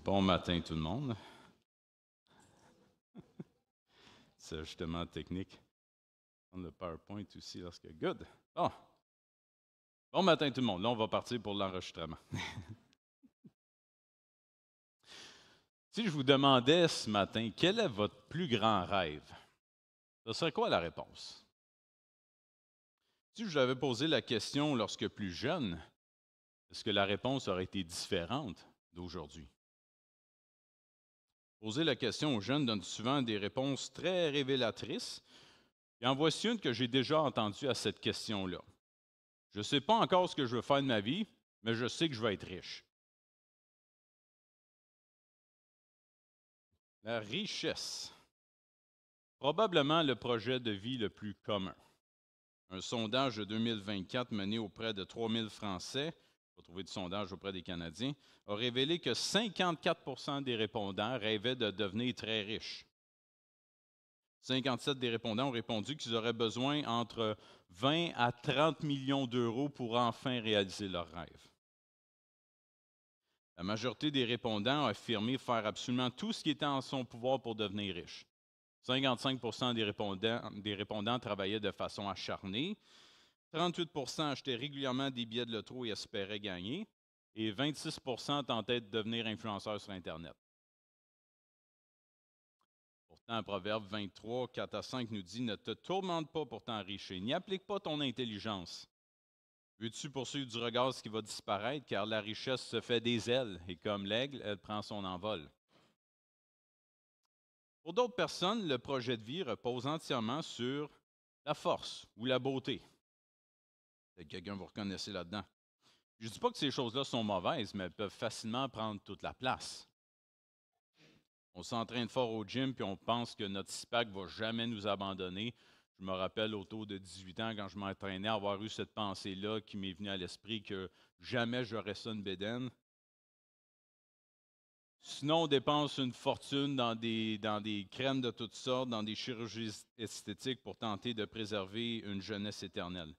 Bon matin tout le monde. C'est ajustement technique. Prendre le PowerPoint aussi lorsque. Good. Bon. Bon matin tout le monde. Là, on va partir pour l'enregistrement. Si je vous demandais ce matin, quel est votre plus grand rêve? Ce serait quoi la réponse? Si je vous avais posé la question lorsque plus jeune, est-ce que la réponse aurait été différente d'aujourd'hui? Poser la question aux jeunes donne souvent des réponses très révélatrices. Et en voici une que j'ai déjà entendue à cette question-là. Je ne sais pas encore ce que je veux faire de ma vie, mais je sais que je vais être riche. La richesse. Probablement le projet de vie le plus commun. Un sondage de 2024 mené auprès de 3000 Français, on va trouver du sondage auprès des Canadiens, a révélé que 54 des répondants rêvaient de devenir très riches. 57 des répondants ont répondu qu'ils auraient besoin entre 20 à 30 millions d'euros pour enfin réaliser leurs rêves. La majorité des répondants ont affirmé faire absolument tout ce qui était en son pouvoir pour devenir riche. 55 des répondants travaillaient de façon acharnée. 38 achetaient régulièrement des billets de loto et espéraient gagner. Et 26 tentaient de devenir influenceurs sur Internet. Pourtant, Proverbe 23, 4 à 5 nous dit « Ne te tourmente pas pour t'enrichir, n'y applique pas ton intelligence. Veux-tu poursuivre du regard ce qui va disparaître, car la richesse se fait des ailes, et comme l'aigle, elle prend son envol. » Pour d'autres personnes, le projet de vie repose entièrement sur la force ou la beauté. Peut-être quelqu'un vous reconnaissez là-dedans. Je ne dis pas que ces choses-là sont mauvaises, mais elles peuvent facilement prendre toute la place. On s'entraîne fort au gym puis on pense que notre six-pack ne va jamais nous abandonner. Je me rappelle autour de 18 ans, quand je m'entraînais, avoir eu cette pensée-là qui m'est venue à l'esprit que jamais j'aurais ça une bédaine. Sinon, on dépense une fortune dans des crèmes de toutes sortes, dans des chirurgies esthétiques pour tenter de préserver une jeunesse éternelle.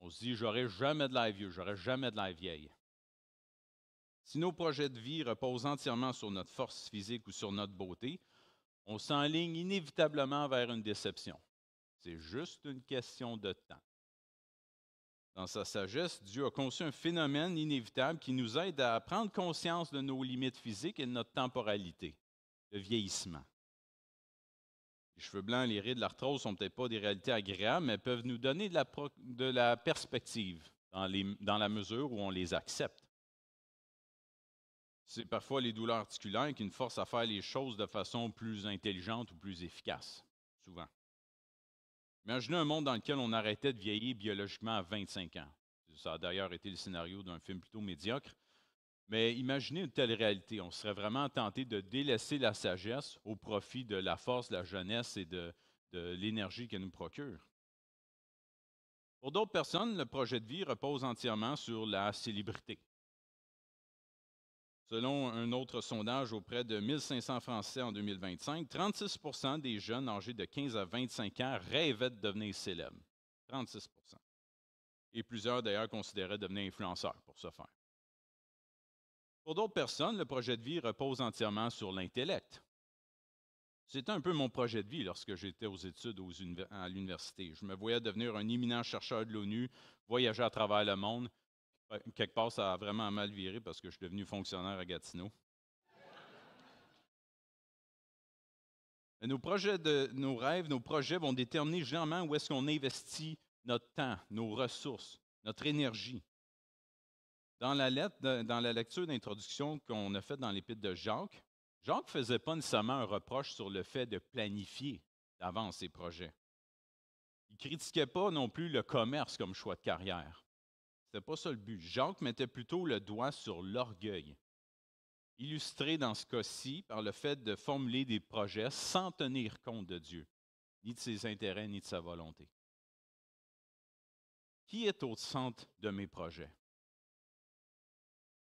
On se dit, j'aurai jamais de l'air vieux, j'aurai jamais de l'air vieille. Si nos projets de vie reposent entièrement sur notre force physique ou sur notre beauté, on s'enligne inévitablement vers une déception. C'est juste une question de temps. Dans sa sagesse, Dieu a conçu un phénomène inévitable qui nous aide à prendre conscience de nos limites physiques et de notre temporalité, le vieillissement. Les cheveux blancs, les rides, l'arthrose ne sont peut-être pas des réalités agréables, mais peuvent nous donner de la perspective dans la mesure où on les accepte. C'est parfois les douleurs articulaires qui nous forcent à faire les choses de façon plus intelligente ou plus efficace, souvent. Imaginez un monde dans lequel on arrêtait de vieillir biologiquement à 25 ans. Ça a d'ailleurs été le scénario d'un film plutôt médiocre. Mais imaginez une telle réalité. On serait vraiment tenté de délaisser la sagesse au profit de la force, de la jeunesse et de l'énergie qu'elle nous procure. Pour d'autres personnes, le projet de vie repose entièrement sur la célébrité. Selon un autre sondage auprès de 1500 Français en 2025, 36 des jeunes âgés de 15 à 25 ans rêvaient de devenir célèbres. 36 Et plusieurs d'ailleurs considéraient devenir influenceurs pour ce faire. Pour d'autres personnes, le projet de vie repose entièrement sur l'intellect. C'était un peu mon projet de vie lorsque j'étais aux études à l'université. Je me voyais devenir un éminent chercheur de l'ONU, voyager à travers le monde. Quelque part, ça a vraiment mal viré parce que je suis devenu fonctionnaire à Gatineau. Nos rêves, nos projets vont déterminer généralement où est-ce qu'on investit notre temps, nos ressources, notre énergie. Dans la lecture d'introduction qu'on a faite dans l'Épître de Jacques, Jacques ne faisait pas nécessairement un reproche sur le fait de planifier d'avance ses projets. Il ne critiquait pas non plus le commerce comme choix de carrière. Ce n'était pas ça le but. Jacques mettait plutôt le doigt sur l'orgueil, illustré dans ce cas-ci par le fait de formuler des projets sans tenir compte de Dieu, ni de ses intérêts, ni de sa volonté. Qui est au centre de mes projets?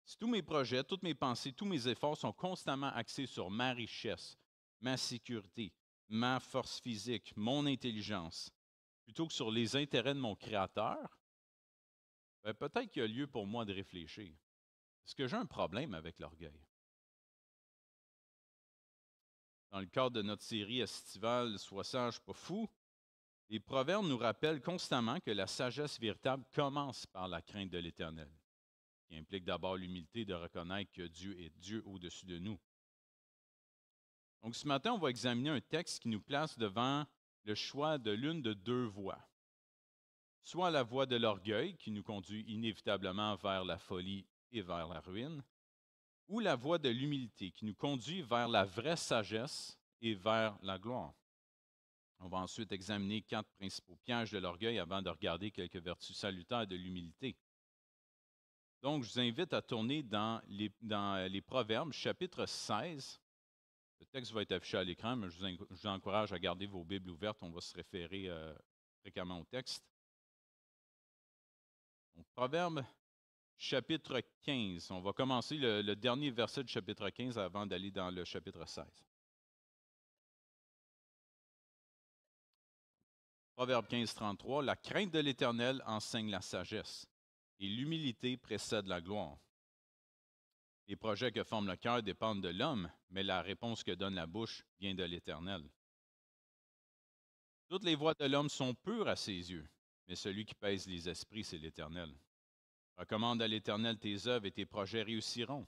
Si tous mes projets, toutes mes pensées, tous mes efforts sont constamment axés sur ma richesse, ma sécurité, ma force physique, mon intelligence, plutôt que sur les intérêts de mon Créateur, ben peut-être qu'il y a lieu pour moi de réfléchir. Est-ce que j'ai un problème avec l'orgueil? dans le cadre de notre série estivale Sois sage, pas fou, les proverbes nous rappellent constamment que la sagesse véritable commence par la crainte de l'Éternel, qui implique d'abord l'humilité de reconnaître que Dieu est Dieu au-dessus de nous. Donc ce matin, on va examiner un texte qui nous place devant le choix de l'une de deux voies. Soit la voie de l'orgueil qui nous conduit inévitablement vers la folie et vers la ruine, ou la voie de l'humilité qui nous conduit vers la vraie sagesse et vers la gloire. On va ensuite examiner 4 principaux pièges de l'orgueil avant de regarder quelques vertus salutaires de l'humilité. Donc, je vous invite à tourner dans les Proverbes, chapitre 16. Le texte va être affiché à l'écran, mais je vous encourage à garder vos Bibles ouvertes. On va se référer fréquemment au texte. Donc, Proverbe, chapitre 15. On va commencer le dernier verset du chapitre 15 avant d'aller dans le chapitre 16. Proverbe 15, 33. La crainte de l'Éternel enseigne la sagesse, et l'humilité précède la gloire. Les projets que forme le cœur dépendent de l'homme, mais la réponse que donne la bouche vient de l'Éternel. Toutes les voies de l'homme sont pures à ses yeux, mais celui qui pèse les esprits, c'est l'Éternel. Recommande à l'Éternel tes œuvres et tes projets réussiront.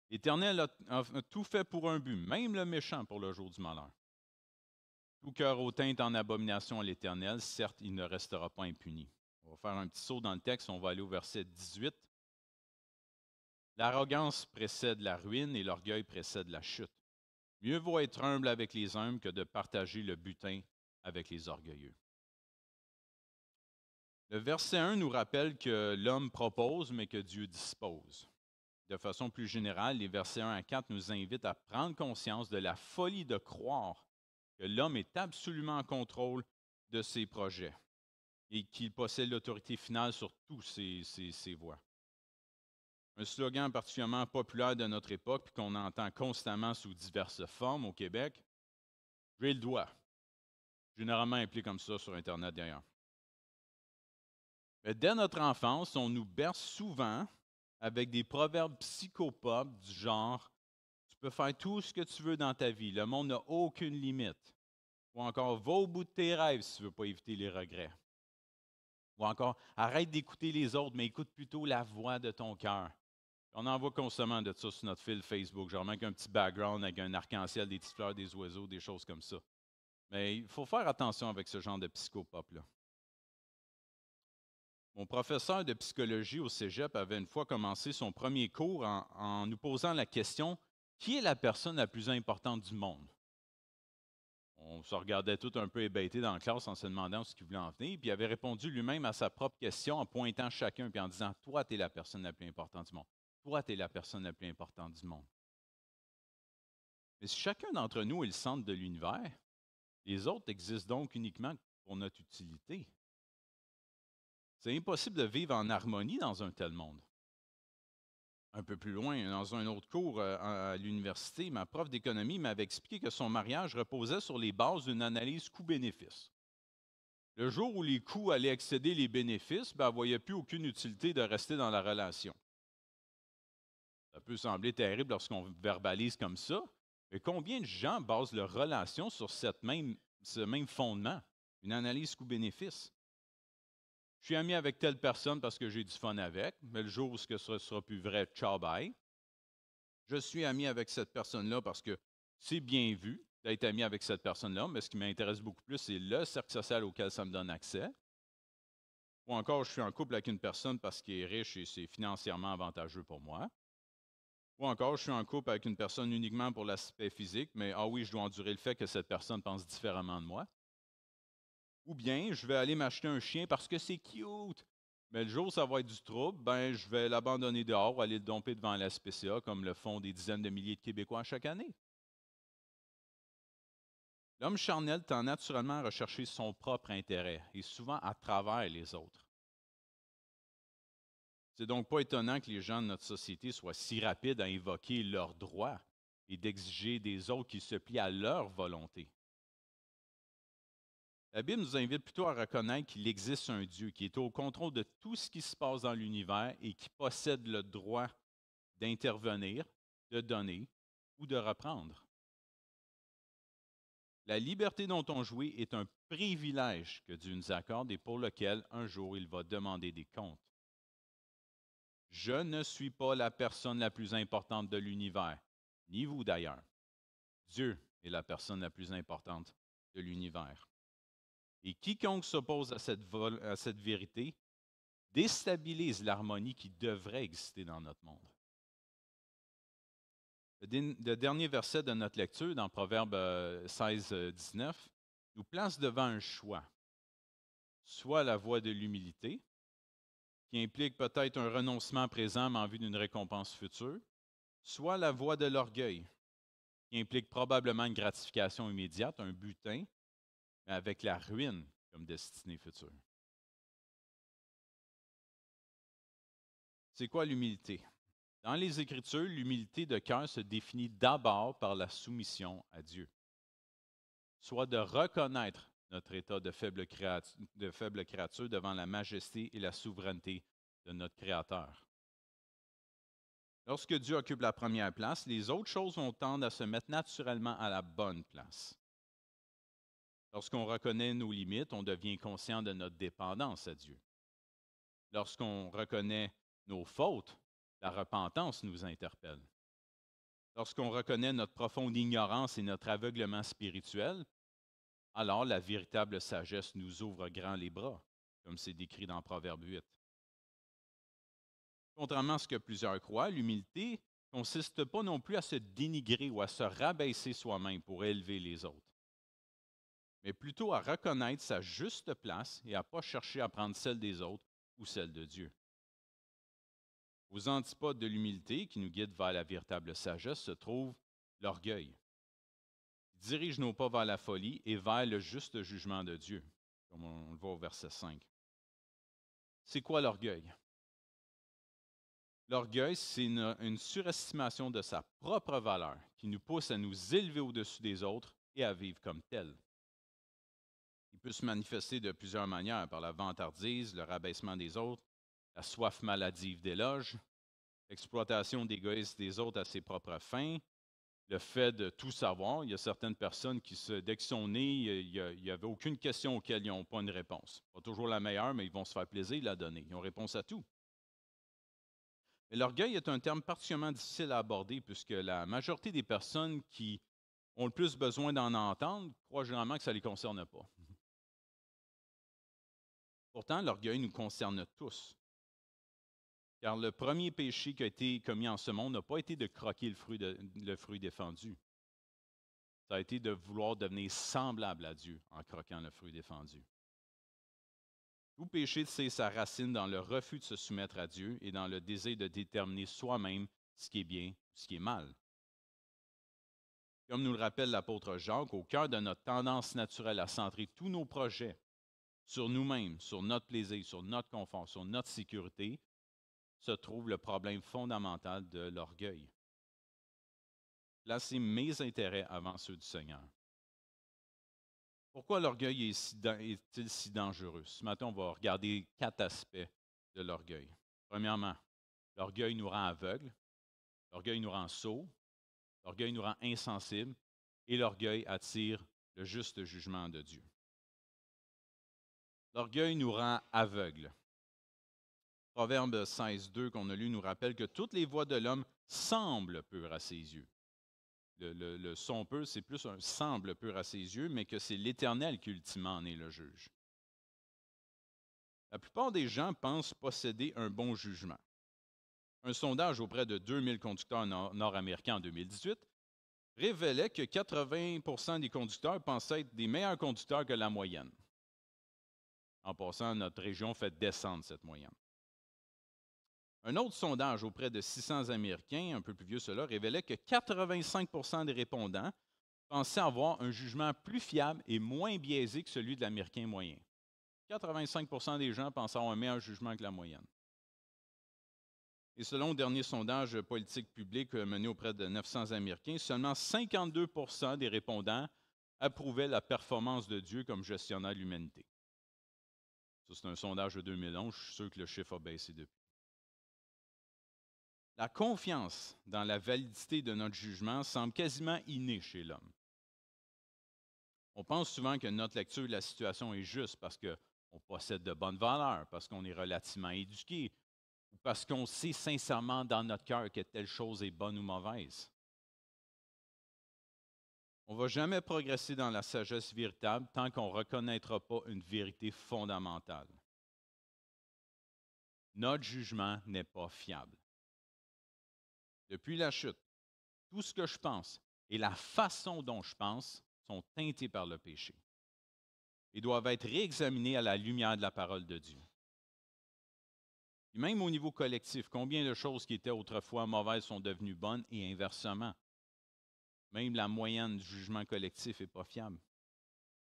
L'Éternel a tout fait pour un but, même le méchant pour le jour du malheur. Tout cœur hautain est en abomination à l'Éternel, certes, il ne restera pas impuni. On va faire un petit saut dans le texte, on va aller au verset 18. L'arrogance précède la ruine et l'orgueil précède la chute. Mieux vaut être humble avec les humbles que de partager le butin avec les orgueilleux. Le verset 1 nous rappelle que l'homme propose, mais que Dieu dispose. De façon plus générale, les versets 1 à 4 nous invitent à prendre conscience de la folie de croire que l'homme est absolument en contrôle de ses projets et qu'il possède l'autorité finale sur tous ses voies. Un slogan particulièrement populaire de notre époque, puis qu'on entend constamment sous diverses formes au Québec, « J'ai le doigt », généralement appelé comme ça sur Internet d'ailleurs. Mais dès notre enfance, on nous berce souvent avec des proverbes psychopopes du genre « Tu peux faire tout ce que tu veux dans ta vie, le monde n'a aucune limite ». Ou encore « Va au bout de tes rêves si tu ne veux pas éviter les regrets ». Ou encore « Arrête d'écouter les autres, mais écoute plutôt la voix de ton cœur ». On en voit constamment de ça sur notre fil Facebook. Genre même un petit background avec un arc-en-ciel, des petites fleurs, des oiseaux, des choses comme ça. Mais il faut faire attention avec ce genre de psychopop-là. Mon professeur de psychologie au Cégep avait une fois commencé son premier cours en nous posant la question « Qui est la personne la plus importante du monde? » On se regardait tout un peu hébétés dans la classe en se demandant ce qu'il voulait en venir. Puis il avait répondu lui-même à sa propre question en pointant chacun et en disant « Toi, tu es la personne la plus importante du monde. Toi, tu es la personne la plus importante du monde. » Mais si chacun d'entre nous est le centre de l'univers, les autres existent donc uniquement pour notre utilité. C'est impossible de vivre en harmonie dans un tel monde. Un peu plus loin, dans un autre cours à l'université, ma prof d'économie m'avait expliqué que son mariage reposait sur les bases d'une analyse coût-bénéfice. Le jour où les coûts allaient excéder les bénéfices, elle ne voyait plus aucune utilité de rester dans la relation. Ça peut sembler terrible lorsqu'on verbalise comme ça, mais combien de gens basent leur relation sur ce même fondement, une analyse coût-bénéfice? Je suis ami avec telle personne parce que j'ai du fun avec, mais le jour où ce sera plus vrai, ciao bye. Je suis ami avec cette personne-là parce que c'est bien vu d'être ami avec cette personne-là, mais ce qui m'intéresse beaucoup plus, c'est le cercle social auquel ça me donne accès. Ou encore, je suis en couple avec une personne parce qu'il est riche et c'est financièrement avantageux pour moi. Ou encore, je suis en couple avec une personne uniquement pour l'aspect physique, mais ah oui, je dois endurer le fait que cette personne pense différemment de moi. Ou bien, je vais aller m'acheter un chien parce que c'est cute. Mais le jour où ça va être du trouble, ben, je vais l'abandonner dehors ou aller le domper devant la SPCA comme le font des dizaines de milliers de Québécois chaque année. L'homme charnel tend naturellement à rechercher son propre intérêt et souvent à travers les autres. C'est donc pas étonnant que les gens de notre société soient si rapides à invoquer leurs droits et d'exiger des autres qu'ils se plient à leur volonté. La Bible nous invite plutôt à reconnaître qu'il existe un Dieu qui est au contrôle de tout ce qui se passe dans l'univers et qui possède le droit d'intervenir, de donner ou de reprendre. La liberté dont on jouit est un privilège que Dieu nous accorde et pour lequel un jour il va demander des comptes. Je ne suis pas la personne la plus importante de l'univers, ni vous d'ailleurs. Dieu est la personne la plus importante de l'univers. Et quiconque s'oppose à cette vérité déstabilise l'harmonie qui devrait exister dans notre monde. Le dernier verset de notre lecture, dans Proverbe 16, 19, nous place devant un choix. Soit la voie de l'humilité, qui implique peut-être un renoncement présent mais en vue d'une récompense future, soit la voie de l'orgueil, qui implique probablement une gratification immédiate, un butin, mais avec la ruine comme destinée future. C'est quoi l'humilité? Dans les Écritures, l'humilité de cœur se définit d'abord par la soumission à Dieu, soit de reconnaître notre état de faible créature devant la majesté et la souveraineté de notre Créateur. Lorsque Dieu occupe la première place, les autres choses vont tendre à se mettre naturellement à la bonne place. Lorsqu'on reconnaît nos limites, on devient conscient de notre dépendance à Dieu. Lorsqu'on reconnaît nos fautes, la repentance nous interpelle. Lorsqu'on reconnaît notre profonde ignorance et notre aveuglement spirituel, alors la véritable sagesse nous ouvre grand les bras, comme c'est décrit dans Proverbe 8. Contrairement à ce que plusieurs croient, l'humilité ne consiste pas non plus à se dénigrer ou à se rabaisser soi-même pour élever les autres, mais plutôt à reconnaître sa juste place et à ne pas chercher à prendre celle des autres ou celle de Dieu. Aux antipodes de l'humilité qui nous guide vers la véritable sagesse se trouve l'orgueil, qui dirige nos pas vers la folie et vers le juste jugement de Dieu, comme on le voit au verset 5. C'est quoi l'orgueil? L'orgueil, c'est une surestimation de sa propre valeur qui nous pousse à nous élever au-dessus des autres et à vivre comme tel. Il peut se manifester de plusieurs manières, par la vantardise, le rabaissement des autres, la soif maladive d'éloge, l'exploitation d'égoïsme des autres à ses propres fins, le fait de tout savoir. Il y a certaines personnes qui, dès qu'ils sont nés, il n'y avait aucune question auquel ils n'ont pas une réponse. Pas toujours la meilleure, mais ils vont se faire plaisir de la donner. Ils ont réponse à tout. Mais l'orgueil est un terme particulièrement difficile à aborder puisque la majorité des personnes qui ont le plus besoin d'en entendre croient généralement que ça ne les concerne pas. Pourtant, l'orgueil nous concerne tous. Car le premier péché qui a été commis en ce monde n'a pas été de croquer le fruit défendu. Ça a été de vouloir devenir semblable à Dieu en croquant le fruit défendu. Tout péché sait sa racine dans le refus de se soumettre à Dieu et dans le désir de déterminer soi-même ce qui est bien ou ce qui est mal. Comme nous le rappelle l'apôtre Jacques, au cœur de notre tendance naturelle à centrer tous nos projets sur nous-mêmes, sur notre plaisir, sur notre confort, sur notre sécurité, se trouve le problème fondamental de l'orgueil. Placer mes intérêts avant ceux du Seigneur. Pourquoi l'orgueil est-il si dangereux? Ce matin, on va regarder 4 aspects de l'orgueil. Premièrement, l'orgueil nous rend aveugles, l'orgueil nous rend sourds, l'orgueil nous rend insensibles et l'orgueil attire le juste jugement de Dieu. L'orgueil nous rend aveugles. Proverbe 16, 2 qu'on a lu nous rappelle que toutes les voies de l'homme semblent pures à ses yeux. Le sont peu, c'est plus un semble pur à ses yeux, mais que c'est l'Éternel qui ultimement en est le juge. La plupart des gens pensent posséder un bon jugement. Un sondage auprès de 2000 conducteurs nord-américains en 2018 révélait que 80% des conducteurs pensaient être des meilleurs conducteurs que la moyenne. En passant, notre région fait descendre cette moyenne. Un autre sondage auprès de 600 Américains, un peu plus vieux cela, révélait que 85% des répondants pensaient avoir un jugement plus fiable et moins biaisé que celui de l'Américain moyen. 85% des gens pensaient avoir un meilleur jugement que la moyenne. Et selon le dernier sondage politique public mené auprès de 900 Américains, seulement 52% des répondants approuvaient la performance de Dieu comme gestionnaire de l'humanité. Ça, c'est un sondage de 2011. Je suis sûr que le chiffre a baissé depuis. La confiance dans la validité de notre jugement semble quasiment innée chez l'homme. On pense souvent que notre lecture de la situation est juste parce qu'on possède de bonnes valeurs, parce qu'on est relativement éduqué, ou parce qu'on sait sincèrement dans notre cœur que telle chose est bonne ou mauvaise. On ne va jamais progresser dans la sagesse véritable tant qu'on ne reconnaîtra pas une vérité fondamentale. Notre jugement n'est pas fiable. Depuis la chute, tout ce que je pense et la façon dont je pense sont teintés par le péché et doivent être réexaminés à la lumière de la parole de Dieu. Et même au niveau collectif, combien de choses qui étaient autrefois mauvaises sont devenues bonnes et inversement. Même la moyenne du jugement collectif n'est pas fiable.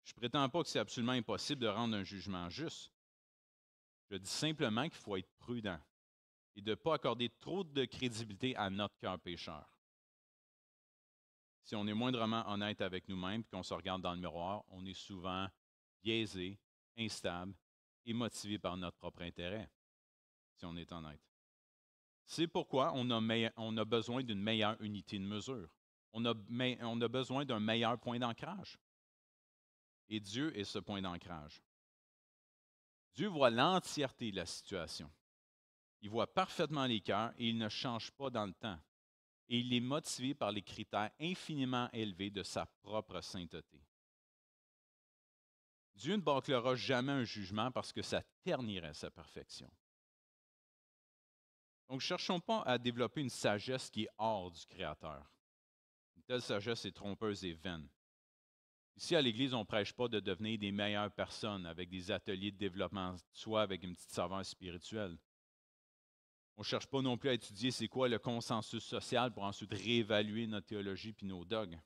Je ne prétends pas que c'est absolument impossible de rendre un jugement juste. Je dis simplement qu'il faut être prudent et de ne pas accorder trop de crédibilité à notre cœur pécheur. Si on est moindrement honnête avec nous-mêmes et qu'on se regarde dans le miroir, on est souvent biaisé, instable et motivé par notre propre intérêt, si on est honnête. C'est pourquoi on a besoin d'une meilleure unité de mesure. On a besoin d'un meilleur point d'ancrage. Et Dieu est ce point d'ancrage. Dieu voit l'entièreté de la situation. Il voit parfaitement les cœurs et il ne change pas dans le temps. Et il est motivé par les critères infiniment élevés de sa propre sainteté. Dieu ne bâclera jamais un jugement parce que ça ternirait sa perfection. Donc, ne cherchons pas à développer une sagesse qui est hors du Créateur. Une telle sagesse est trompeuse et vaine. Ici, à l'Église, on ne prêche pas de devenir des meilleures personnes avec des ateliers de développement de soi avec une petite saveur spirituelle. On ne cherche pas non plus à étudier c'est quoi le consensus social pour ensuite réévaluer notre théologie puis nos dogmes.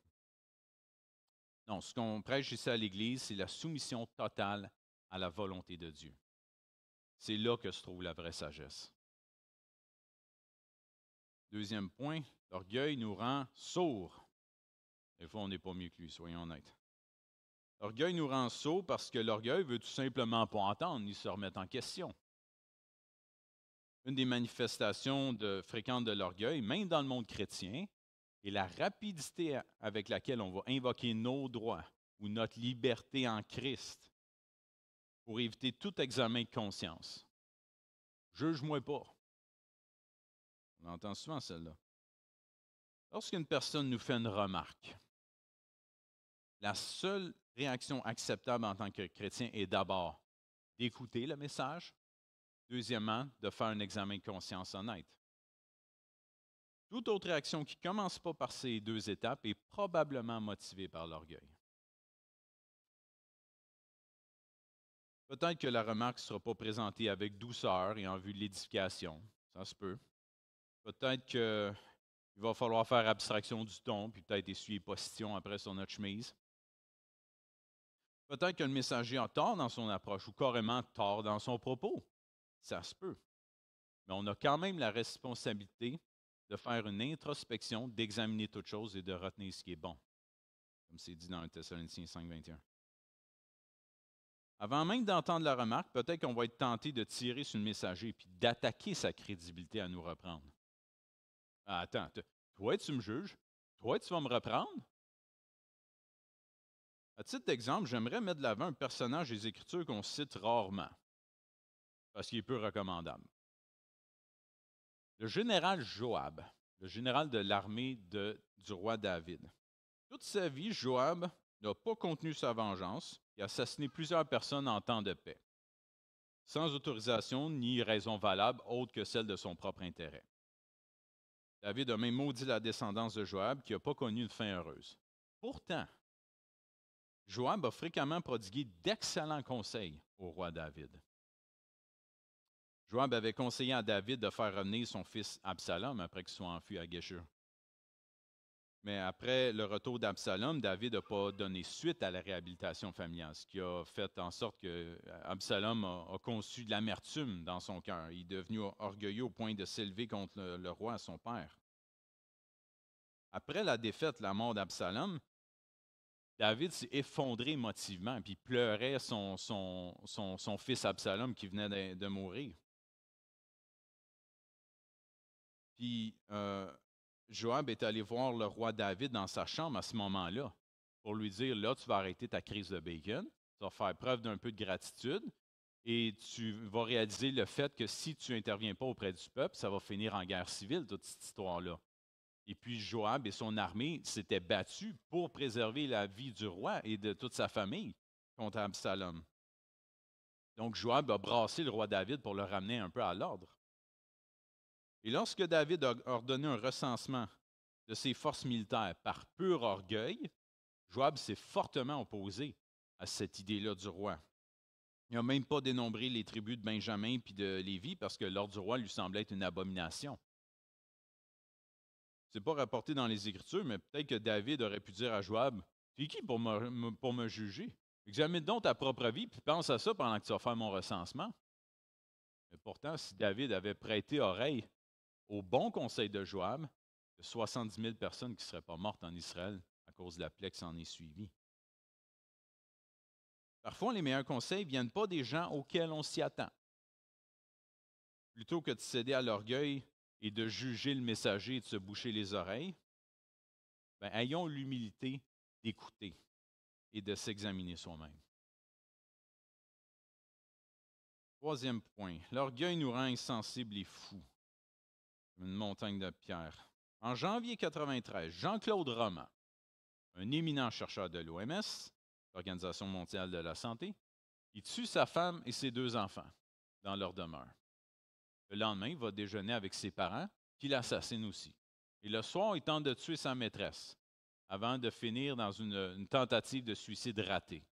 Non, ce qu'on prêche ici à l'Église, c'est la soumission totale à la volonté de Dieu. C'est là que se trouve la vraie sagesse. Deuxième point, l'orgueil nous rend sourds. Des fois, on n'est pas mieux que lui, soyons honnêtes. L'orgueil nous rend sourds parce que l'orgueil veut tout simplement pas entendre ni se remettre en question. Une des manifestations fréquentes de l'orgueil, même dans le monde chrétien, est la rapidité avec laquelle on va invoquer nos droits ou notre liberté en Christ pour éviter tout examen de conscience. Juge-moi pas. On entend souvent celle-là. Lorsqu'une personne nous fait une remarque, la seule réaction acceptable en tant que chrétien est d'abord d'écouter le message, deuxièmement, de faire un examen de conscience honnête. Toute autre réaction qui ne commence pas par ces deux étapes est probablement motivée par l'orgueil. Peut-être que la remarque ne sera pas présentée avec douceur et en vue de l'édification. Ça se peut. Peut-être qu'il va falloir faire abstraction du ton, puis peut-être essuyer postillon après sur notre chemise. Peut-être que le messager a tort dans son approche ou carrément tort dans son propos. Ça se peut. Mais on a quand même la responsabilité de faire une introspection, d'examiner toutes choses et de retenir ce qui est bon, comme c'est dit dans 1 Thessaloniciens 5, 21. Avant même d'entendre la remarque, peut-être qu'on va être tenté de tirer sur le messager et d'attaquer sa crédibilité à nous reprendre. Ah, attends, toi, tu me juges? Toi, tu vas me reprendre? À titre d'exemple, j'aimerais mettre de l'avant un personnage des Écritures qu'on cite rarement, parce qu'il est peu recommandable. Le général Joab, le général de l'armée du roi David. Toute sa vie, Joab n'a pas contenu sa vengeance et a assassiné plusieurs personnes en temps de paix, sans autorisation ni raison valable autre que celle de son propre intérêt. David a même maudit la descendance de Joab qui n'a pas connu une fin heureuse. Pourtant, Joab a fréquemment prodigué d'excellents conseils au roi David. Joab avait conseillé à David de faire revenir son fils Absalom après qu'il soit enfui à Geshur. Mais après le retour d'Absalom, David n'a pas donné suite à la réhabilitation familiale, ce qui a fait en sorte que Absalom a conçu de l'amertume dans son cœur. Il est devenu orgueilleux au point de s'élever contre le roi, son père. Après la défaite, la mort d'Absalom, David s'est effondré émotivement, puis il pleurait son fils Absalom qui venait de mourir. Puis Joab est allé voir le roi David dans sa chambre à ce moment-là. pour lui dire, là, tu vas arrêter ta crise de bacon, tu vas faire preuve d'un peu de gratitude et tu vas réaliser le fait que si tu n'interviens pas auprès du peuple, ça va finir en guerre civile, toute cette histoire-là. Et puis Joab et son armée s'étaient battus pour préserver la vie du roi et de toute sa famille contre Absalom. Donc Joab a brassé le roi David pour le ramener un peu à l'ordre. Et lorsque David a ordonné un recensement de ses forces militaires par pur orgueil, Joab s'est fortement opposé à cette idée-là du roi. Il n'a même pas dénombré les tribus de Benjamin puis de Lévi parce que l'ordre du roi lui semblait être une abomination. Ce n'est pas rapporté dans les Écritures, mais peut-être que David aurait pu dire à Joab, « Tu es qui pour me juger? Examine donc ta propre vie, puis pense à ça pendant que tu vas faire mon recensement. » Mais pourtant, si David avait prêté oreille au bon conseil de Joab, il y a 70 000 personnes qui ne seraient pas mortes en Israël à cause de la plaie qui s'en est suivie. Parfois, les meilleurs conseils ne viennent pas des gens auxquels on s'y attend. Plutôt que de céder à l'orgueil et de juger le messager et de se boucher les oreilles, ayons l'humilité d'écouter et de s'examiner soi-même. Troisième point, l'orgueil nous rend insensibles et fous, comme une montagne de pierre. En janvier 1993, Jean-Claude Roman, un éminent chercheur de l'OMS, l'Organisation mondiale de la santé, il tue sa femme et ses 2 enfants dans leur demeure. Le lendemain, il va déjeuner avec ses parents, puis l'assassine aussi. Et le soir, il tente de tuer sa maîtresse avant de finir dans une tentative de suicide ratée.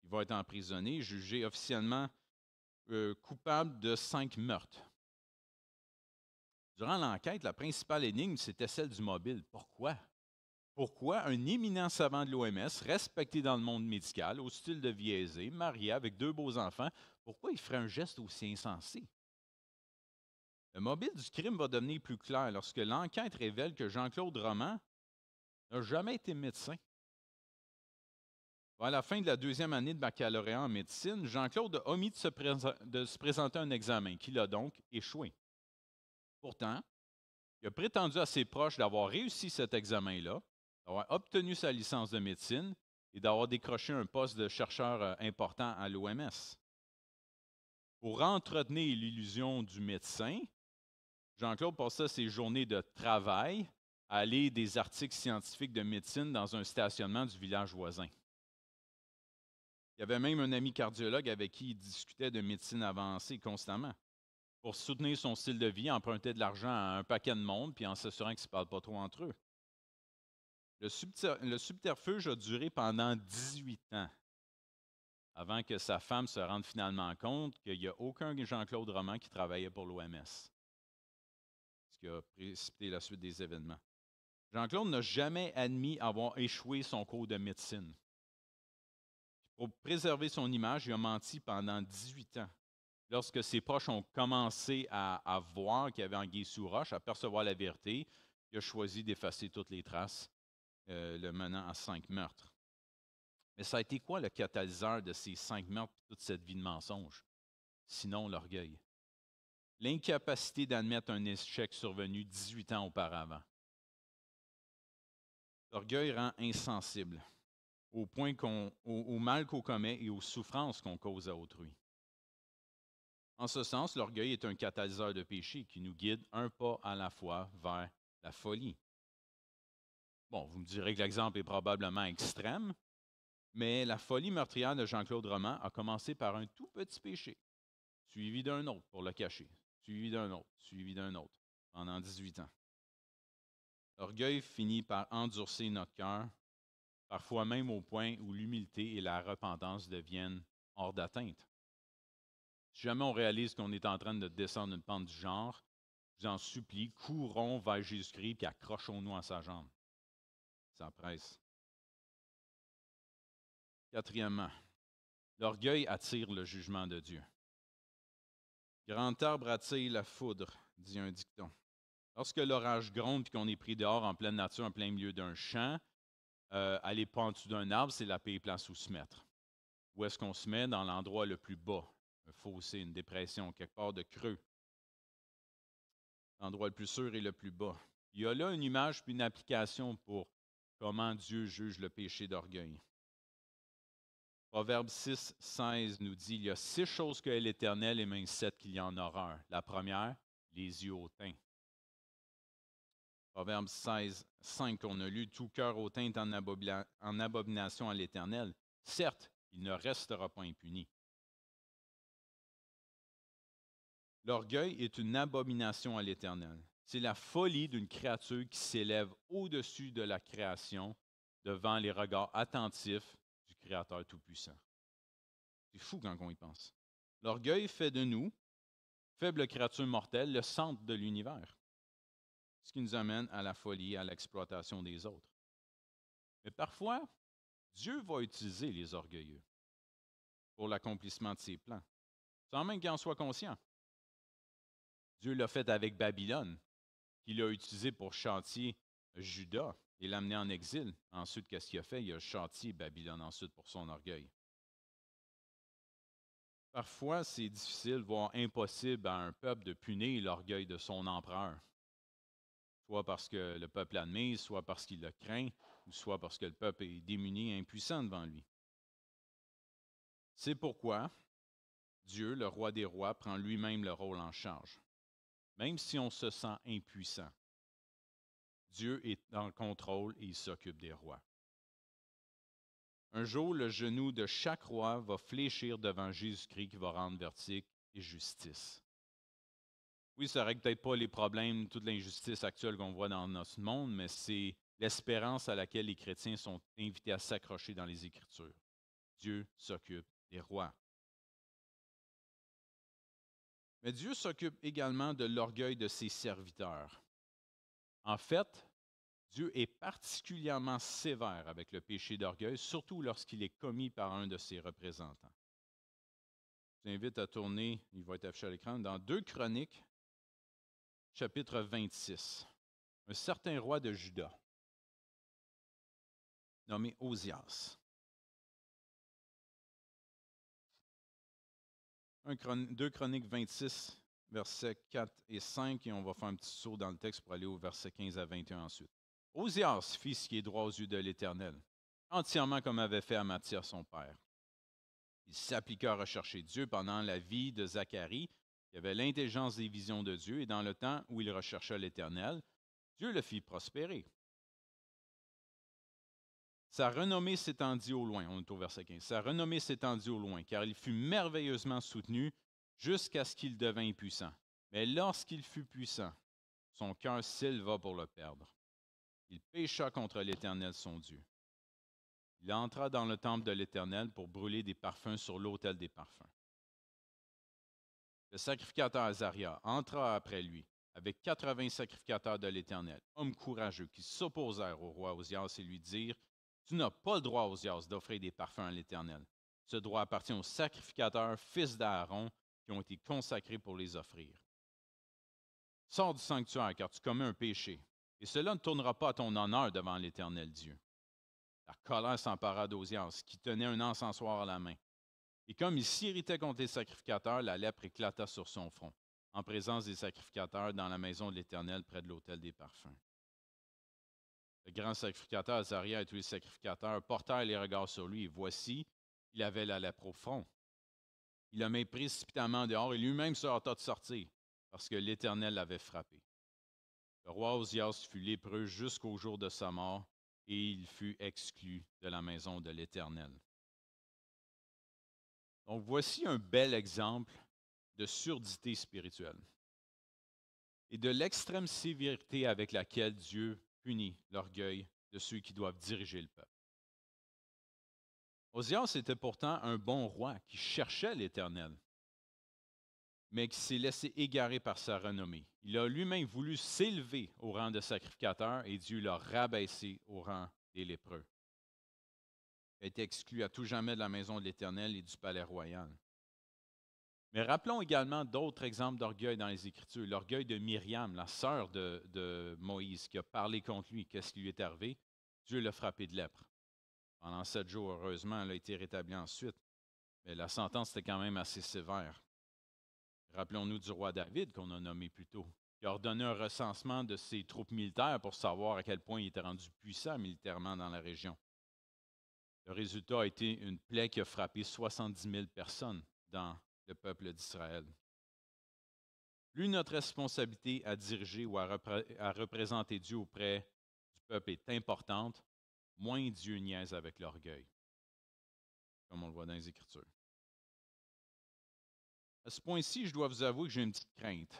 Il va être emprisonné, jugé officiellement coupable de 5 meurtres. Durant l'enquête, la principale énigme, c'était celle du mobile. Pourquoi? Pourquoi un éminent savant de l'OMS, respecté dans le monde médical, au style de vie aisé, marié avec 2 beaux enfants, pourquoi il ferait un geste aussi insensé? Le mobile du crime va devenir plus clair lorsque l'enquête révèle que Jean-Claude Roman n'a jamais été médecin. À la fin de la 2e année de baccalauréat en médecine, Jean-Claude a omis de se présenter à un examen, qu'il a donc échoué. Pourtant, il a prétendu à ses proches d'avoir réussi cet examen-là, d'avoir obtenu sa licence de médecine et d'avoir décroché un poste de chercheur important à l'OMS. Pour entretenir l'illusion du médecin, Jean-Claude passait ses journées de travail à lire des articles scientifiques de médecine dans un stationnement du village voisin. Il y avait même un ami cardiologue avec qui il discutait de médecine avancée constamment. Pour soutenir son style de vie, il empruntait de l'argent à un paquet de monde puis en s'assurant qu'ils ne se parlent pas trop entre eux. Le subterfuge a duré pendant 18 ans avant que sa femme se rende finalement compte qu'il n'y a aucun Jean-Claude Roman qui travaillait pour l'OMS, ce qui a précipité la suite des événements. Jean-Claude n'a jamais admis avoir échoué son cours de médecine. Pour préserver son image, il a menti pendant 18 ans. Lorsque ses proches ont commencé à voir qu'il y avait anguille sous roche, à percevoir la vérité, il a choisi d'effacer toutes les traces, le menant à 5 meurtres. Mais ça a été quoi le catalyseur de ces 5 meurtres et toute cette vie de mensonge? Sinon l'orgueil. L'incapacité d'admettre un échec survenu 18 ans auparavant. L'orgueil rend insensible au point au mal qu'on commet et aux souffrances qu'on cause à autrui. En ce sens, l'orgueil est un catalyseur de péché qui nous guide un pas à la fois vers la folie. Bon, vous me direz que l'exemple est probablement extrême, mais la folie meurtrière de Jean-Claude Roman a commencé par un tout petit péché, suivi d'un autre pour le cacher, suivi d'un autre, pendant 18 ans. L'orgueil finit par endurcir notre cœur, parfois même au point où l'humilité et la repentance deviennent hors d'atteinte. Si jamais on réalise qu'on est en train de descendre une pente du genre, je vous en supplie, courons vers Jésus-Christ et accrochons-nous à sa jambe. Ça presse. Quatrièmement, l'orgueil attire le jugement de Dieu. Grand arbre attire la foudre, dit un dicton. Lorsque l'orage gronde et qu'on est pris dehors en pleine nature, en plein milieu d'un champ, aller pas en dessous d'un arbre, c'est la pire place où se mettre. Où est-ce qu'on se met? Dans l'endroit le plus bas, un fossé, une dépression, quelque part de creux. L'endroit le plus sûr et le plus bas. Il y a là une image puis une application pour comment Dieu juge le péché d'orgueil. Proverbe 6, 16 nous dit, « Il y a 6 choses que l'Éternel et même 7 qu'il y en a horreur. La première, les yeux hautains. » Proverbe 16, 5 qu'on a lu, « Tout cœur hautain est en abomination à l'Éternel. Certes, il ne restera pas impuni. » L'orgueil est une abomination à l'Éternel. C'est la folie d'une créature qui s'élève au-dessus de la création devant les regards attentifs du Créateur Tout-Puissant. C'est fou quand on y pense. L'orgueil fait de nous, faibles créatures mortelles, le centre de l'univers, ce qui nous amène à la folie, à l'exploitation des autres. Mais parfois, Dieu va utiliser les orgueilleux pour l'accomplissement de ses plans, sans même qu'il en soit conscient. Dieu l'a fait avec Babylone, qu'il a utilisé pour chantier Juda et l'amener en exil. Ensuite, qu'est-ce qu'il a fait? Il a chantié Babylone ensuite pour son orgueil. Parfois, c'est difficile, voire impossible à un peuple de punir l'orgueil de son empereur, soit parce que le peuple l'admire, soit parce qu'il le craint, ou soit parce que le peuple est démuni et impuissant devant lui. C'est pourquoi Dieu, le roi des rois, prend lui-même le rôle en charge, même si on se sent impuissant. Dieu est en contrôle et il s'occupe des rois. Un jour, le genou de chaque roi va fléchir devant Jésus-Christ qui va rendre verdict et justice. Oui, ça ne règle peut-être pas les problèmes, toute l'injustice actuelle qu'on voit dans notre monde, mais c'est l'espérance à laquelle les chrétiens sont invités à s'accrocher dans les Écritures. Dieu s'occupe des rois. Mais Dieu s'occupe également de l'orgueil de ses serviteurs. En fait, Dieu est particulièrement sévère avec le péché d'orgueil, surtout lorsqu'il est commis par un de ses représentants. Je vous invite à tourner, il va être affiché à l'écran, dans 2 Chroniques, chapitre 26. Un certain roi de Juda, nommé Osias. 2 Chroniques 26, versets 4 et 5, et on va faire un petit saut dans le texte pour aller au verset 15 à 21 ensuite. Osias fit ce qui est droit aux yeux de l'Éternel, entièrement comme avait fait Amathia son père. Il s'appliqua à rechercher Dieu pendant la vie de Zacharie, qui avait l'intelligence des visions de Dieu, et dans le temps où il rechercha l'Éternel, Dieu le fit prospérer. Sa renommée s'étendit au loin, on est au verset 15, sa renommée s'étendit au loin, car il fut merveilleusement soutenu jusqu'à ce qu'il devint puissant. Mais lorsqu'il fut puissant, son cœur s'éleva pour le perdre. Il pécha contre l'Éternel son Dieu. Il entra dans le temple de l'Éternel pour brûler des parfums sur l'autel des parfums. Le sacrificateur Azaria entra après lui, avec 80 sacrificateurs de l'Éternel, hommes courageux, qui s'opposèrent au roi Osias et lui dirent, « Tu n'as pas le droit, Osias, d'offrir des parfums à l'Éternel. Ce droit appartient aux sacrificateurs, fils d'Aaron, qui ont été consacrés pour les offrir. Sors du sanctuaire, car tu commets un péché, et cela ne tournera pas à ton honneur devant l'Éternel Dieu. » La colère s'empara d'Osias, qui tenait un encensoir à la main. Et comme il s'irritait contre les sacrificateurs, la lèpre éclata sur son front, en présence des sacrificateurs dans la maison de l'Éternel près de l'autel des parfums. Le grand sacrificateur Azaria et tous les sacrificateurs portèrent les regards sur lui, et voici, il avait la lèpre au front. Il le mit précipitamment dehors et lui-même se hâta de sortir, parce que l'Éternel l'avait frappé. Le roi Osias fut lépreux jusqu'au jour de sa mort, et il fut exclu de la maison de l'Éternel. Donc voici un bel exemple de surdité spirituelle et de l'extrême sévérité avec laquelle Dieu punit l'orgueil de ceux qui doivent diriger le peuple. Osias était pourtant un bon roi qui cherchait l'Éternel, mais qui s'est laissé égarer par sa renommée. Il a lui-même voulu s'élever au rang de sacrificateur et Dieu l'a rabaissé au rang des lépreux. Il a été exclu à tout jamais de la maison de l'Éternel et du palais royal. Mais rappelons également d'autres exemples d'orgueil dans les Écritures. L'orgueil de Myriam, la sœur de Moïse, qui a parlé contre lui. Qu'est-ce qui lui est arrivé? Dieu l'a frappé de lèpre. Pendant 7 jours, heureusement, elle a été rétablie ensuite. Mais la sentence était quand même assez sévère. Rappelons-nous du roi David qu'on a nommé plus tôt. Il a ordonné un recensement de ses troupes militaires pour savoir à quel point il était rendu puissant militairement dans la région. Le résultat a été une plaie qui a frappé 70 000 personnes dans le peuple d'Israël. Plus notre responsabilité à diriger ou à représenter Dieu auprès du peuple est importante, moins Dieu niaise avec l'orgueil, comme on le voit dans les Écritures. À ce point-ci, je dois vous avouer que j'ai une petite crainte.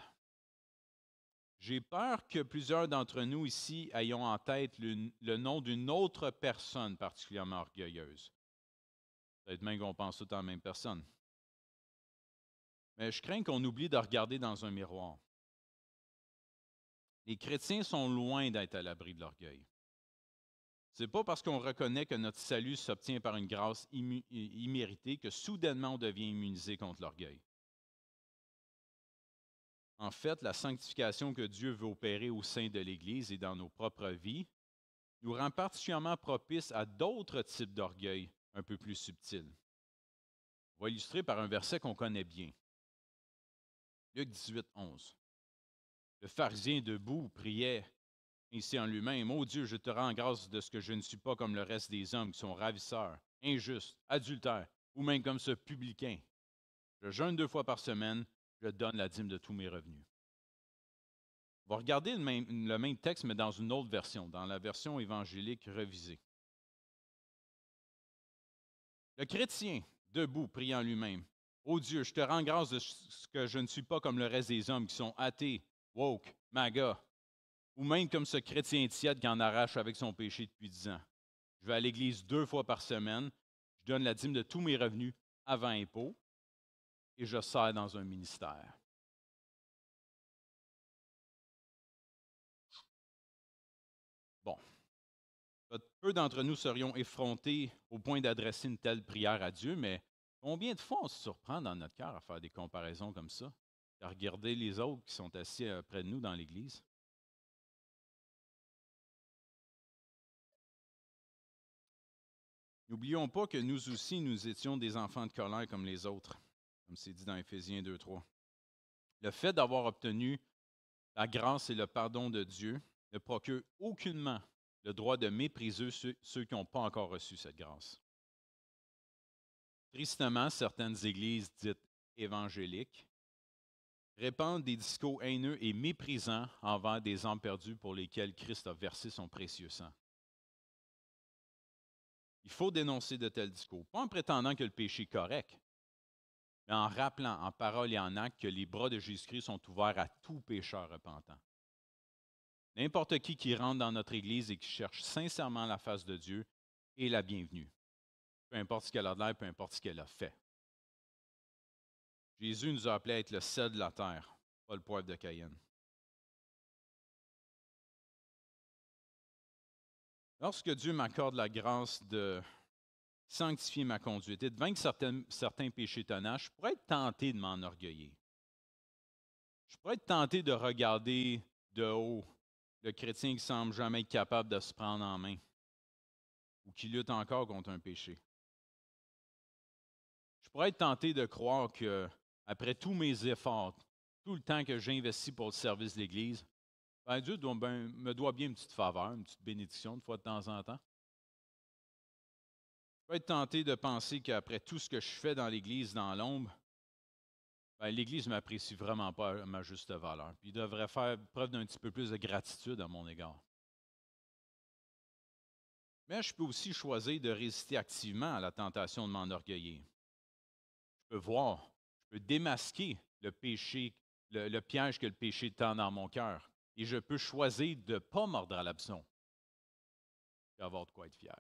J'ai peur que plusieurs d'entre nous ici ayons en tête le nom d'une autre personne particulièrement orgueilleuse. Peut-être même qu'on pense tout en même personne. Mais je crains qu'on oublie de regarder dans un miroir. Les chrétiens sont loin d'être à l'abri de l'orgueil. Ce n'est pas parce qu'on reconnaît que notre salut s'obtient par une grâce imméritée que soudainement on devient immunisé contre l'orgueil. En fait, la sanctification que Dieu veut opérer au sein de l'Église et dans nos propres vies nous rend particulièrement propices à d'autres types d'orgueil un peu plus subtils. On va illustrer par un verset qu'on connaît bien. Luc 18, 11. Le pharisien debout priait ainsi en lui-même: Ô Dieu, je te rends grâce de ce que je ne suis pas comme le reste des hommes qui sont ravisseurs, injustes, adultères, ou même comme ce publicain. Je jeûne 2 fois par semaine, je donne la dîme de tous mes revenus. On va regarder le même texte, mais dans une autre version, dans la version évangélique révisée. Le chrétien, debout, prie en lui-même: Ô Dieu, je te rends grâce de ce que je ne suis pas comme le reste des hommes qui sont athées, woke, maga, ou même comme ce chrétien tiède qui en arrache avec son péché depuis 10 ans. Je vais à l'église 2 fois par semaine, je donne la dîme de tous mes revenus avant impôt et je sers dans un ministère. Bon, peu d'entre nous serions effrontés au point d'adresser une telle prière à Dieu, mais combien de fois on se surprend dans notre cœur à faire des comparaisons comme ça, à regarder les autres qui sont assis près de nous dans l'église? N'oublions pas que nous aussi, nous étions des enfants de colère comme les autres, comme c'est dit dans Éphésiens 2, 3. Le fait d'avoir obtenu la grâce et le pardon de Dieu ne procure aucunement le droit de mépriser ceux qui n'ont pas encore reçu cette grâce. Tristement, certaines églises dites évangéliques répandent des discours haineux et méprisants envers des âmes perdues pour lesquelles Christ a versé son précieux sang. Il faut dénoncer de tels discours, pas en prétendant que le péché est correct, mais en rappelant en parole et en acte que les bras de Jésus-Christ sont ouverts à tout pécheur repentant. N'importe qui rentre dans notre Église et qui cherche sincèrement la face de Dieu est la bienvenue, peu importe ce qu'elle a de l'air, peu importe ce qu'elle a fait. Jésus nous a appelés à être le sel de la terre, pas le poivre de Cayenne. Lorsque Dieu m'accorde la grâce de sanctifier ma conduite et de vaincre certains péchés tenaces, je pourrais être tenté de m'enorgueillir. Je pourrais être tenté de regarder de haut le chrétien qui semble jamais être capable de se prendre en main ou qui lutte encore contre un péché. Je pourrais être tenté de croire que, après tous mes efforts, tout le temps que j'investis pour le service de l'Église, Dieu me doit bien une petite faveur, une petite bénédiction de fois de temps en temps. Je peux être tenté de penser qu'après tout ce que je fais dans l'Église, dans l'ombre, l'Église ne m'apprécie vraiment pas à ma juste valeur. Puis il devrait faire preuve d'un petit peu plus de gratitude à mon égard. Mais je peux aussi choisir de résister activement à la tentation de m'enorgueillir. Je peux voir, je peux démasquer le péché, le piège que le péché tend dans mon cœur. Et je peux choisir de ne pas mordre à l'hameçon et avoir de quoi être fier.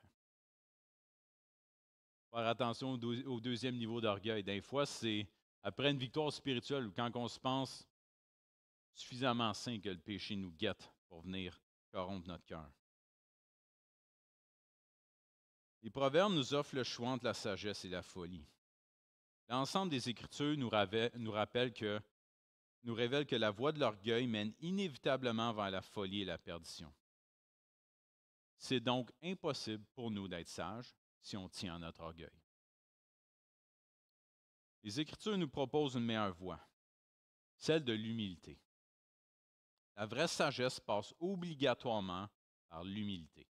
Faire attention au deuxième niveau d'orgueil. Des fois, c'est après une victoire spirituelle ou quand on se pense suffisamment saint que le péché nous guette pour venir corrompre notre cœur. Les Proverbes nous offrent le choix entre la sagesse et la folie. L'ensemble des Écritures nous révèle que la voie de l'orgueil mène inévitablement vers la folie et la perdition. C'est donc impossible pour nous d'être sages si on tient à notre orgueil. Les Écritures nous proposent une meilleure voie, celle de l'humilité. La vraie sagesse passe obligatoirement par l'humilité.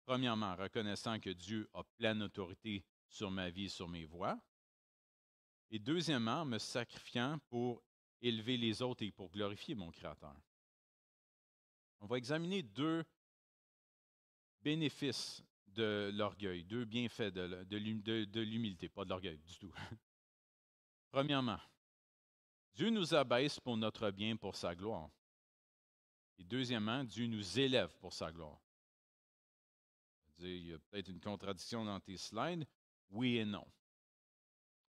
Premièrement, reconnaissant que Dieu a pleine autorité sur ma vie et sur mes voies. Et deuxièmement, me sacrifiant pour élever les autres et pour glorifier mon Créateur. On va examiner deux bénéfices de l'orgueil, deux bienfaits de l'humilité, pas de l'orgueil du tout. Premièrement, Dieu nous abaisse pour notre bien, pour sa gloire. Et deuxièmement, Dieu nous élève pour sa gloire. Il y a peut-être une contradiction dans tes slides. Oui et non.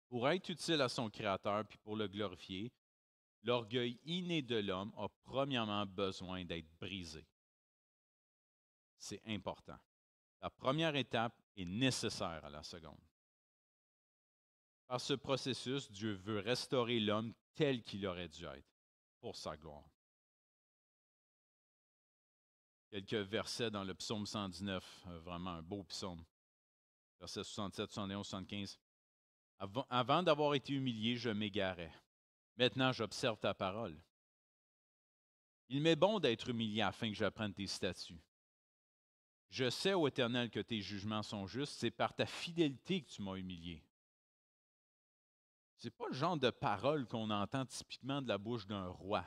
Pour être utile à son Créateur puis pour le glorifier, l'orgueil inné de l'homme a premièrement besoin d'être brisé. C'est important. La première étape est nécessaire à la seconde. Par ce processus, Dieu veut restaurer l'homme tel qu'il aurait dû être, pour sa gloire. Quelques versets dans le psaume 119, vraiment un beau psaume. Versets 67, 71, 75. Avant d'avoir été humilié, je m'égarais. Maintenant, j'observe ta parole. Il m'est bon d'être humilié afin que j'apprenne tes statuts. Je sais, ô Éternel, que tes jugements sont justes. C'est par ta fidélité que tu m'as humilié. Ce n'est pas le genre de parole qu'on entend typiquement de la bouche d'un roi.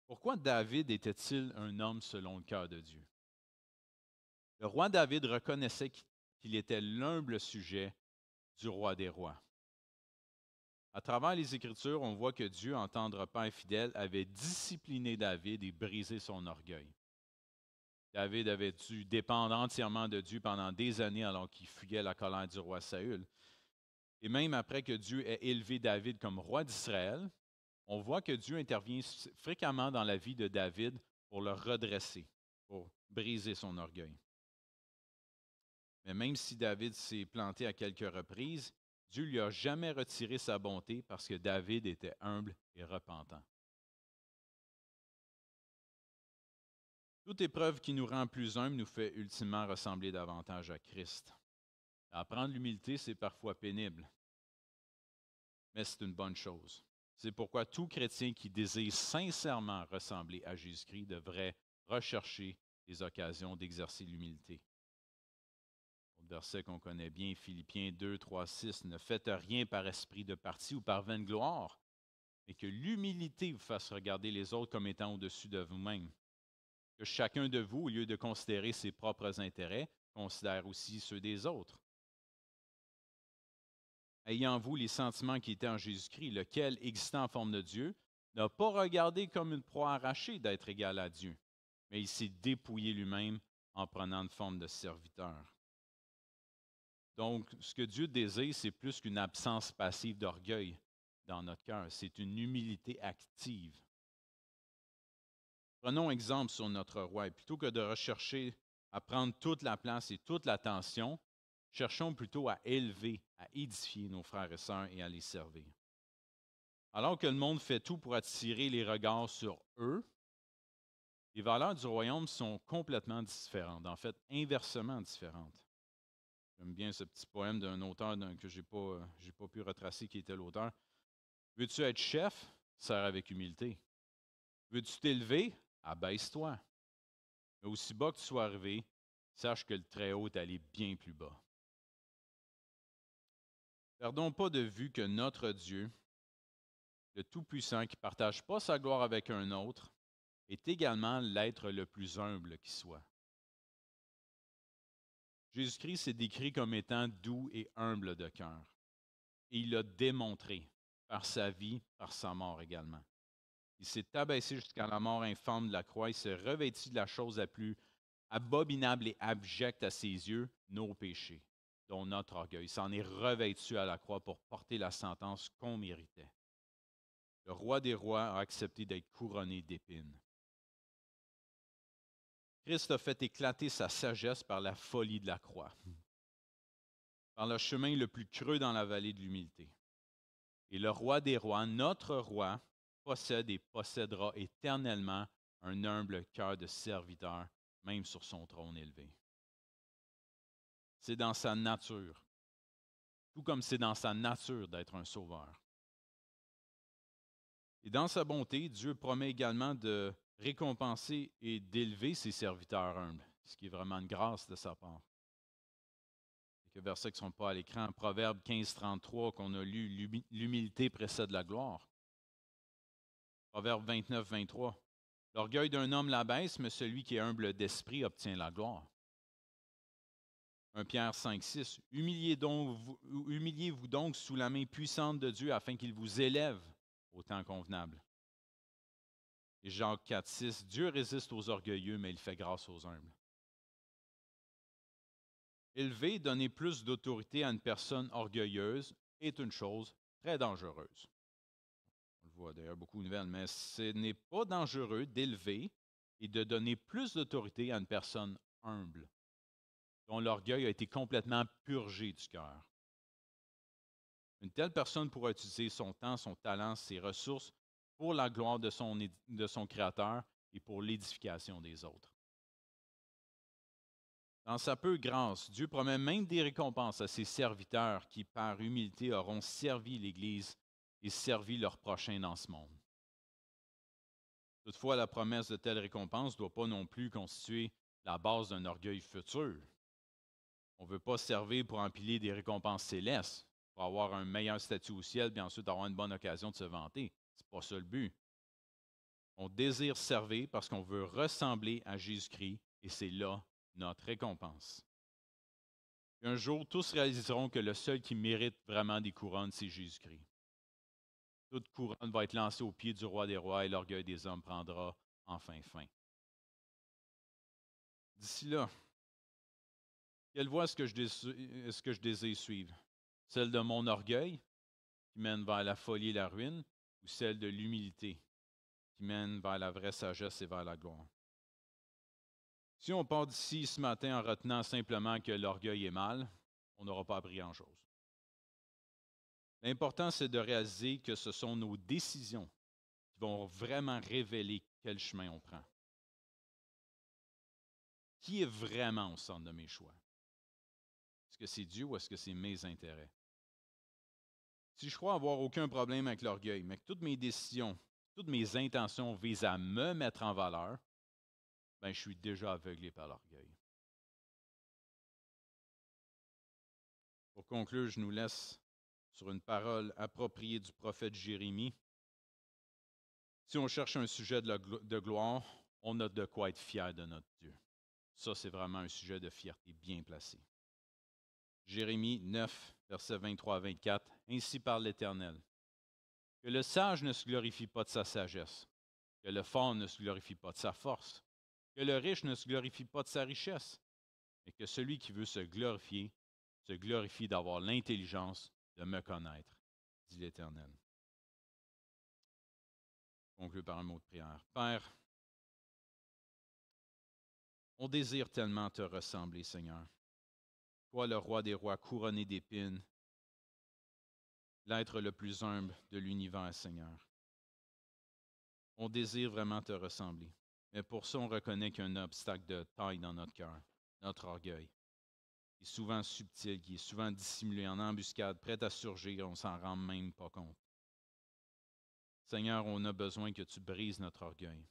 Pourquoi David était-il un homme selon le cœur de Dieu? Le roi David reconnaissait qu'il était l'humble sujet du roi des rois. À travers les Écritures, on voit que Dieu, en tendre père fidèle, avait discipliné David et brisé son orgueil. David avait dû dépendre entièrement de Dieu pendant des années alors qu'il fuyait la colère du roi Saül. Et même après que Dieu ait élevé David comme roi d'Israël, on voit que Dieu intervient fréquemment dans la vie de David pour le redresser, pour briser son orgueil. Mais même si David s'est planté à quelques reprises, Dieu ne lui a jamais retiré sa bonté parce que David était humble et repentant. Toute épreuve qui nous rend plus humbles nous fait ultimement ressembler davantage à Christ. Apprendre l'humilité, c'est parfois pénible, mais c'est une bonne chose. C'est pourquoi tout chrétien qui désire sincèrement ressembler à Jésus-Christ devrait rechercher les occasions d'exercer l'humilité. Le verset qu'on connaît bien, Philippiens 2, 3, 6, « Ne faites rien par esprit de parti ou par vaine gloire, mais que l'humilité vous fasse regarder les autres comme étant au-dessus de vous-même. Que chacun de vous, au lieu de considérer ses propres intérêts, considère aussi ceux des autres. Ayant en vous les sentiments qui étaient en Jésus-Christ, lequel, existant en forme de Dieu, n'a pas regardé comme une proie arrachée d'être égal à Dieu, mais il s'est dépouillé lui-même en prenant une forme de serviteur. » Donc, ce que Dieu désire, c'est plus qu'une absence passive d'orgueil dans notre cœur, c'est une humilité active. Prenons exemple sur notre roi. Et plutôt que de rechercher à prendre toute la place et toute l'attention, cherchons plutôt à élever, à édifier nos frères et sœurs et à les servir. Alors que le monde fait tout pour attirer les regards sur eux, les valeurs du royaume sont complètement différentes, en fait inversement différentes. J'aime bien ce petit poème d'un auteur que je n'ai pas pu retracer qui était l'auteur. Veux-tu être chef? Sers avec humilité. Veux-tu t'élever? Abaisse-toi. Mais aussi bas que tu sois arrivé, sache que le Très-Haut est allé bien plus bas. Perdons pas de vue que notre Dieu, le Tout-Puissant, qui ne partage pas sa gloire avec un autre, est également l'être le plus humble qui soit. Jésus-Christ est décrit comme étant doux et humble de cœur. Et il l'a démontré par sa vie, par sa mort également. Il s'est abaissé jusqu'à la mort infâme de la croix. Il s'est revêtu de la chose la plus abominable et abjecte à ses yeux, nos péchés, dont notre orgueil. Il s'en est revêtu à la croix pour porter la sentence qu'on méritait. Le roi des rois a accepté d'être couronné d'épines. Christ a fait éclater sa sagesse par la folie de la croix, par le chemin le plus creux dans la vallée de l'humilité. Et le roi des rois, notre roi, possède et possédera éternellement un humble cœur de serviteur, même sur son trône élevé. C'est dans sa nature, tout comme c'est dans sa nature d'être un sauveur. Et dans sa bonté, Dieu promet également de récompenser et d'élever ses serviteurs humbles, ce qui est vraiment une grâce de sa part. Quelques versets qui ne sont pas à l'écran. Proverbe 15, 33, qu'on a lu, l'humilité précède la gloire. Proverbe 29, 23. L'orgueil d'un homme l'abaisse, mais celui qui est humble d'esprit obtient la gloire. 1 Pierre 5, 6. Humiliez-vous donc sous la main puissante de Dieu afin qu'il vous élève au temps convenable. Et Jacques 4, 6. Dieu résiste aux orgueilleux, mais il fait grâce aux humbles. Élever, donner plus d'autorité à une personne orgueilleuse est une chose très dangereuse. On le voit d'ailleurs beaucoup de nouvelles, mais ce n'est pas dangereux d'élever et de donner plus d'autorité à une personne humble, dont l'orgueil a été complètement purgé du cœur. Une telle personne pourra utiliser son temps, son talent, ses ressources pour la gloire de son Créateur et pour l'édification des autres. Dans sa peu grâce, Dieu promet même des récompenses à ses serviteurs qui, par humilité, auront servi l'Église et servi leurs prochains dans ce monde. Toutefois, la promesse de telles récompenses ne doit pas non plus constituer la base d'un orgueil futur. On ne veut pas servir pour empiler des récompenses célestes, pour avoir un meilleur statut au ciel, puis ensuite avoir une bonne occasion de se vanter. Ce n'est pas ça le but. On désire servir parce qu'on veut ressembler à Jésus-Christ, et c'est là notre récompense. Et un jour, tous réaliseront que le seul qui mérite vraiment des couronnes, c'est Jésus-Christ. Toute couronne va être lancée aux pieds du roi des rois et l'orgueil des hommes prendra enfin fin. D'ici là, quelle voie est-ce que je désire suivre? Celle de mon orgueil, qui mène vers la folie et la ruine, ou celle de l'humilité, qui mène vers la vraie sagesse et vers la gloire? Si on part d'ici ce matin en retenant simplement que l'orgueil est mal, on n'aura pas appris grand-chose. L'important, c'est de réaliser que ce sont nos décisions qui vont vraiment révéler quel chemin on prend. Qui est vraiment au centre de mes choix? Est-ce que c'est Dieu ou est-ce que c'est mes intérêts? Si je crois avoir aucun problème avec l'orgueil, mais que toutes mes décisions, toutes mes intentions visent à me mettre en valeur, ben, je suis déjà aveuglé par l'orgueil. Pour conclure, je nous laisse sur une parole appropriée du prophète Jérémie. Si on cherche un sujet de gloire, on a de quoi être fier de notre Dieu. Ça, c'est vraiment un sujet de fierté bien placé. Jérémie 9, versets 23 à 24. Ainsi parle l'Éternel. Que le sage ne se glorifie pas de sa sagesse, que le fort ne se glorifie pas de sa force, que le riche ne se glorifie pas de sa richesse, mais que celui qui veut se glorifie d'avoir l'intelligence de me connaître, dit l'Éternel. Conclu par un mot de prière. Père, on désire tellement te ressembler, Seigneur. Toi, le roi des rois, couronné d'épines, l'être le plus humble de l'univers, Seigneur. On désire vraiment te ressembler. Mais pour ça, on reconnaît qu'il y a un obstacle de taille dans notre cœur, notre orgueil, qui est souvent subtil, qui est souvent dissimulé en embuscade, prêt à surgir, on ne s'en rend même pas compte. Seigneur, on a besoin que tu brises notre orgueil.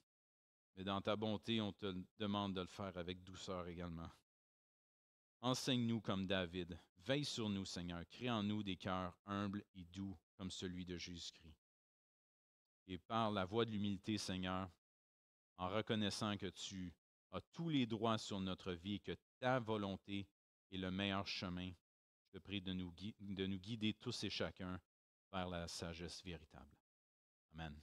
Mais dans ta bonté, on te demande de le faire avec douceur également. Enseigne-nous comme David. Veille sur nous, Seigneur. Crée en nous des cœurs humbles et doux comme celui de Jésus-Christ. Et par la voie de l'humilité, Seigneur, en reconnaissant que tu as tous les droits sur notre vie et que ta volonté est le meilleur chemin, je te prie de nous guider tous et chacun vers la sagesse véritable. Amen.